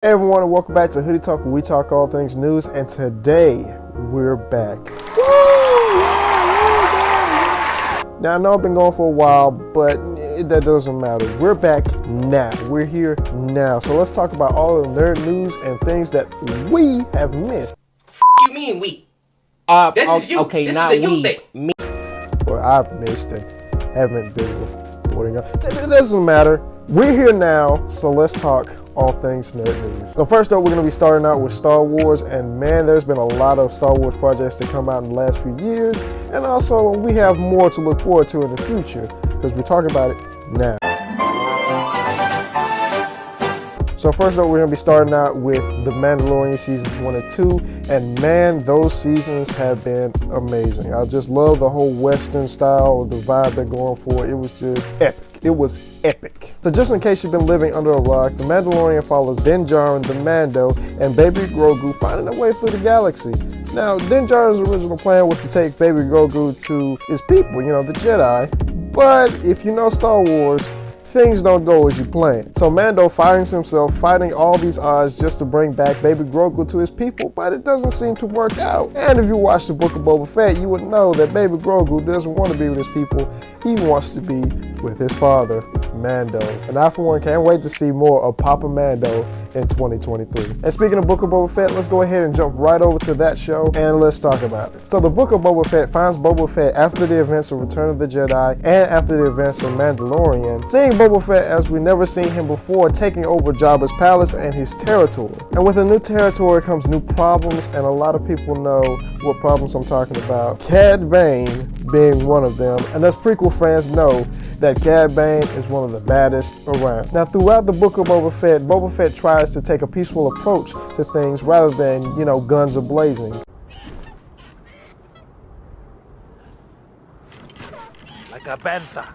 Hey everyone, and welcome back to Hoodie Talk, where we talk all things news, and today we're back. Now I know I've been going for a while, but that doesn't matter. We're back now. We're here now. So let's talk about all the nerd news and things that we have missed. You mean we? This is you. Okay, this not is a you we. thing. Me. Or I've missed and haven't been reporting on. It doesn't matter. We're here now, so let's talk all things nerd news. So first up, we're going to be starting out with Star Wars, and man, there's been a lot of Star Wars projects that come out in the last few years, and also we have more to look forward to in the future because we're talking about it now. So first up, we're going to be starting out with The Mandalorian seasons 1 and 2, and man, those seasons have been amazing. I just love the whole Western style, the vibe they're going for. It was just epic. It was epic. So just in case you've been living under a rock, The Mandalorian follows Din Djarin, the Mando, and Baby Grogu finding their way through the galaxy. Now, Din Djarin's original plan was to take Baby Grogu to his people, the Jedi, but if you know Star Wars, things don't go as you planned. So Mando finds himself fighting all these odds just to bring back Baby Grogu to his people, but it doesn't seem to work out. And if you watch the Book of Boba Fett, you would know that Baby Grogu doesn't want to be with his people. He wants to be with his father, Mando. And I, for one, can't wait to see more of Papa Mando in 2023. And speaking of Book of Boba Fett, let's go ahead and jump right over to that show and let's talk about it. So the Book of Boba Fett finds Boba Fett after the events of Return of the Jedi and after the events of Mandalorian, seeing Boba Fett as we never seen him before, taking over Jabba's palace and his territory. And with a new territory comes new problems, and a lot of people know what problems I'm talking about. Cad Bane being one of them, and us prequel fans know that Cad Bane is one of the baddest around. Now throughout the Book of Boba Fett tries to take a peaceful approach to things rather than, guns a-blazing. Like a panther.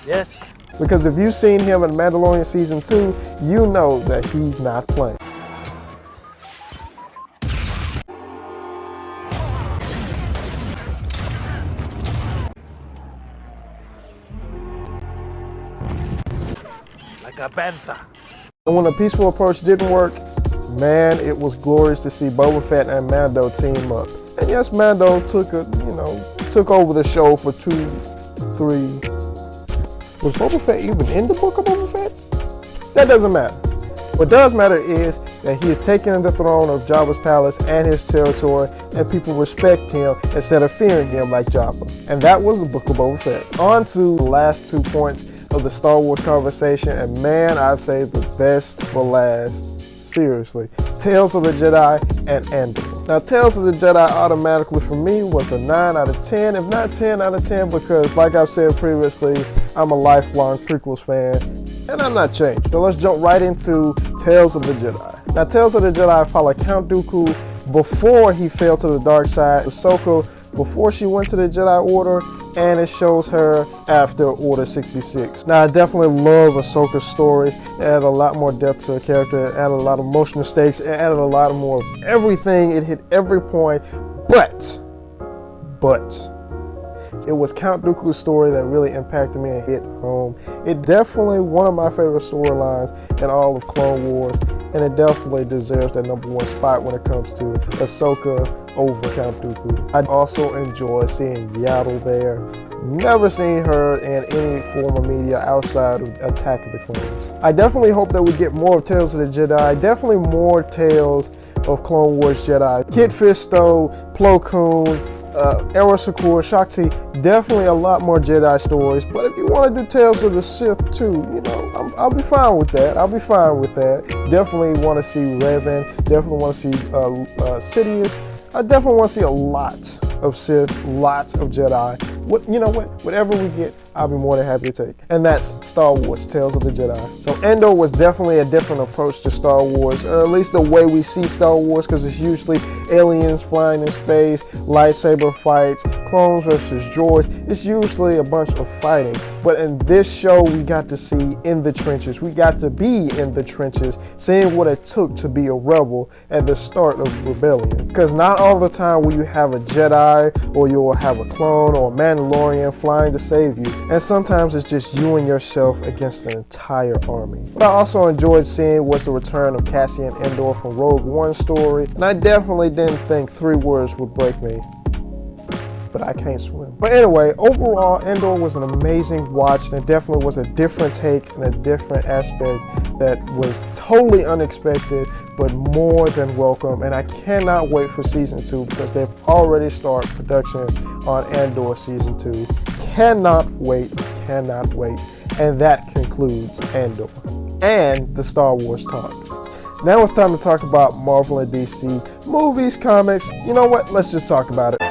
Yes? Because if you've seen him in Mandalorian Season 2, you know that he's not playing. Like a panther. And when the peaceful approach didn't work, man, it was glorious to see Boba Fett and Mando team up. And yes, Mando took over the show for 2, 3. Was Boba Fett even in the Book of Boba Fett? That doesn't matter. What does matter is that he is taking the throne of Jabba's palace and his territory, and people respect him instead of fearing him like Jabba. And that was the Book of Boba Fett. On to the last 2 points of the Star Wars conversation, and man, I've saved the best for last. Seriously. Tales of the Jedi and Andor. Now, Tales of the Jedi automatically for me was a 9 out of 10, if not 10 out of 10, because like I've said previously, I'm a lifelong prequels fan, and I'm not changed. So let's jump right into Tales of the Jedi. Now, Tales of the Jedi follow Count Dooku before he fell to the dark side, Ahsoka before she went to the Jedi Order, and it shows her after Order 66. Now, I definitely love Ahsoka's stories. It added a lot more depth to the character. It added a lot of emotional stakes. It added a lot more of everything. It hit every point, but it was Count Dooku's story that really impacted me and hit home. It definitely one of my favorite storylines in all of Clone Wars, and it definitely deserves that #1 spot when it comes to Ahsoka over Count Dooku. I also enjoy seeing Yaddle there. Never seen her in any form of media outside of Attack of the Clones. I definitely hope that we get more of Tales of the Jedi, definitely more Tales of Clone Wars Jedi. Kit Fisto, Plo Koon, Aero Secor, Shakti, definitely a lot more Jedi stories. But if you want to do Tales of the Sith too, I'll be fine with that. Definitely want to see Revan. Definitely want to see Sidious. I definitely want to see a lot of Sith, lots of Jedi. Whatever we get, I'll be more than happy to take. And that's Star Wars, Tales of the Jedi. So Andor was definitely a different approach to Star Wars, or at least the way we see Star Wars, because it's usually aliens flying in space, lightsaber fights, clones versus droids. It's usually a bunch of fighting. But in this show, we got to see in the trenches. We got to be in the trenches, seeing what it took to be a rebel at the start of rebellion. Because not all the time will you have a Jedi, or you'll have a clone or a Mandalorian flying to save you. and sometimes it's just you and yourself against an entire army. What I also enjoyed seeing was the return of Cassian Andor from Rogue One story, and I definitely didn't think 3 words would break me. But I can't swim. But anyway, overall, Andor was an amazing watch, and it definitely was a different take and a different aspect that was totally unexpected, but more than welcome. And I cannot wait for season 2 because they've already started production on Andor season 2. Cannot wait. And that concludes Andor and the Star Wars talk. Now it's time to talk about Marvel and DC movies, comics. You know what? Let's just talk about it.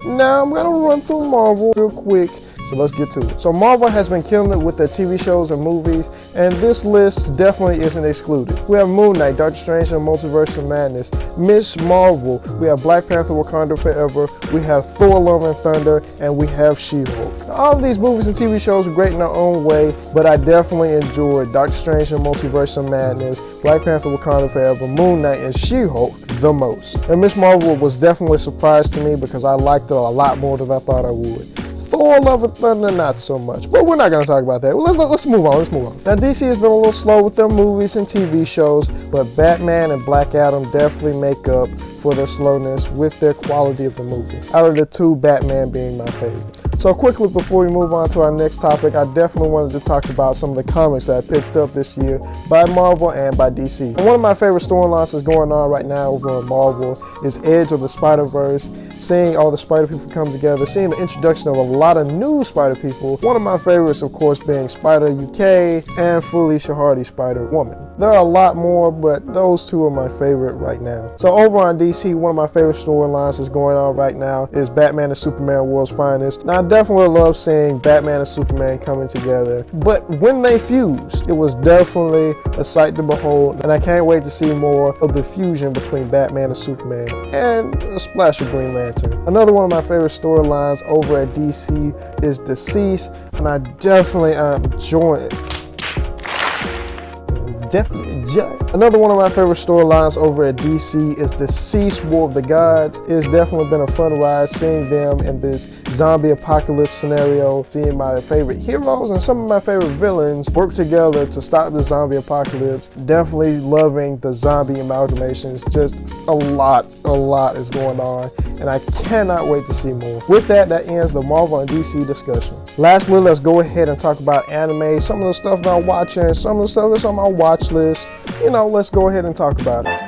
Now I'm gonna run through Marvel real quick, so let's get to it. So Marvel has been killing it with their TV shows and movies, and this list definitely isn't excluded. We have Moon Knight, Doctor Strange and Multiverse of Madness, Miss Marvel, we have Black Panther, Wakanda Forever, we have Thor, Love and Thunder, and we have She-Hulk. All of these movies and TV shows are great in their own way, but I definitely enjoyed Doctor Strange and Multiverse of Madness, Black Panther, Wakanda Forever, Moon Knight, and She-Hulk the most. And Miss Marvel was definitely a surprise to me because I liked it a lot more than I thought I would. Thor, Love and Thunder, not so much. But we're not going to talk about that. Let's move on. Now, DC has been a little slow with their movies and TV shows, but Batman and Black Adam definitely make up for their slowness with their quality of the movie. Out of the 2, Batman being my favorite. So quickly before we move on to our next topic, I definitely wanted to talk about some of the comics that I picked up this year by Marvel and by DC. And one of my favorite storylines that's going on right now over on Marvel is Edge of the Spider-Verse, seeing all the Spider people come together, seeing the introduction of a lot of new Spider people. One of my favorites, of course, being Spider UK and Felicia Hardy Spider-Woman. There are a lot more, but those 2 are my favorite right now. So over on DC, one of my favorite storylines that's going on right now is Batman and Superman World's Finest. Now, I definitely love seeing Batman and Superman coming together, but when they fused, it was definitely a sight to behold, and I can't wait to see more of the fusion between Batman and Superman and a splash of Green Lantern. Another one of my favorite storylines over at DC is Deceased, and I definitely am enjoying it. Another one of my favorite storylines over at DC is Deceased War of the Gods. It has definitely been a fun ride seeing them in this zombie apocalypse scenario, seeing my favorite heroes and some of my favorite villains work together to stop the zombie apocalypse. Definitely loving the zombie amalgamations. Just a lot is going on, and I cannot wait to see more. With that ends the Marvel and DC discussion. Lastly, let's go ahead and talk about anime, some of the stuff that I'm watching, some of the stuff that's on my watch list. You know, let's go ahead and talk about it.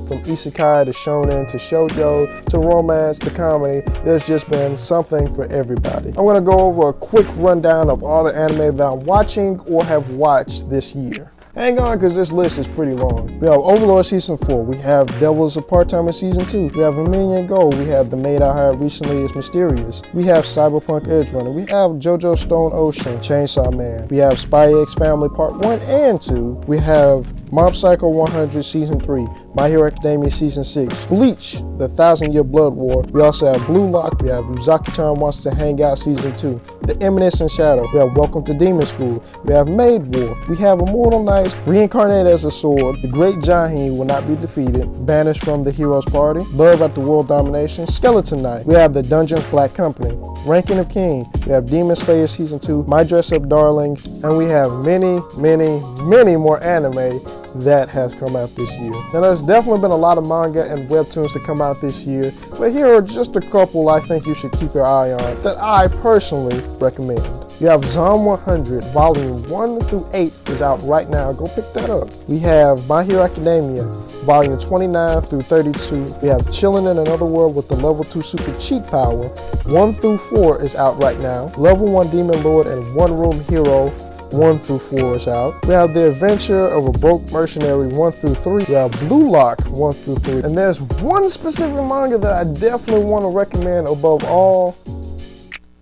From isekai to shonen to shoujo to romance to comedy, there's just been something for everybody. I'm going to go over a quick rundown of all the anime that I'm watching or have watched this year. Hang on, because this list is pretty long. We have Overlord Season 4. We have Devils of Part-Time in Season 2. We have A Million Go. We have The Maid I Hired Recently is Mysterious. We have Cyberpunk Edge Runner. We have JoJo Stone Ocean, Chainsaw Man. We have Spy X Family Part 1 and 2. We have Mob Psycho 100 Season 3. My Hero Academia Season 6. Bleach, The 1,000-Year Blood War. We also have Blue Lock. We have Uzaki-chan Wants to Hang Out Season 2. The Eminence and Shadow. We have Welcome to Demon School. We have Maid War. We have Immortal Knights, Reincarnated as a Sword, The Great Jahi Will Not Be Defeated, Banished from the Hero's Party, Love After World Domination, Skeleton Knight. We have The Dungeons Black Company, Ranking of King. We have Demon Slayer Season 2, My Dress Up Darling, and we have many more anime that has come out this year. Now, there's definitely been a lot of manga and webtoons to come out this year, but here are just a couple I think you should keep your eye on that I personally recommend. You have Zom 100, Volume 1 through 8 is out right now. Go pick that up. We have My Hero Academia, Volume 29 through 32. We have Chillin' in Another World with the Level 2 Super Cheat Power. 1 through 4 is out right now. Level 1 Demon Lord and One Room Hero 1 through 4 is out. We have The Adventure of a Broke Mercenary 1 through 3. We have Blue Lock 1 through 3. And there's one specific manga that I definitely want to recommend above all.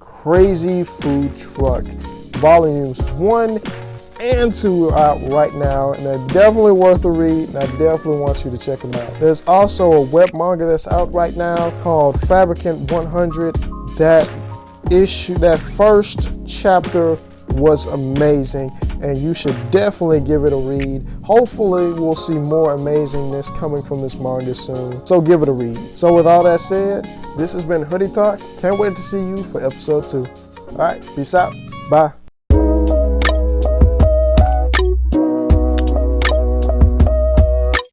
Crazy Food Truck. Volumes 1 and 2 are out right now, and they're definitely worth a read, and I definitely want you to check them out. There's also a web manga that's out right now called Fabricant 100. That first chapter was amazing. and you should definitely give it a read. Hopefully we'll see more amazingness coming from this manga soon, so give it a read. So with all that said, this has been Hoodie Talk. Can't wait to see you for episode 2. All right, peace out. Bye.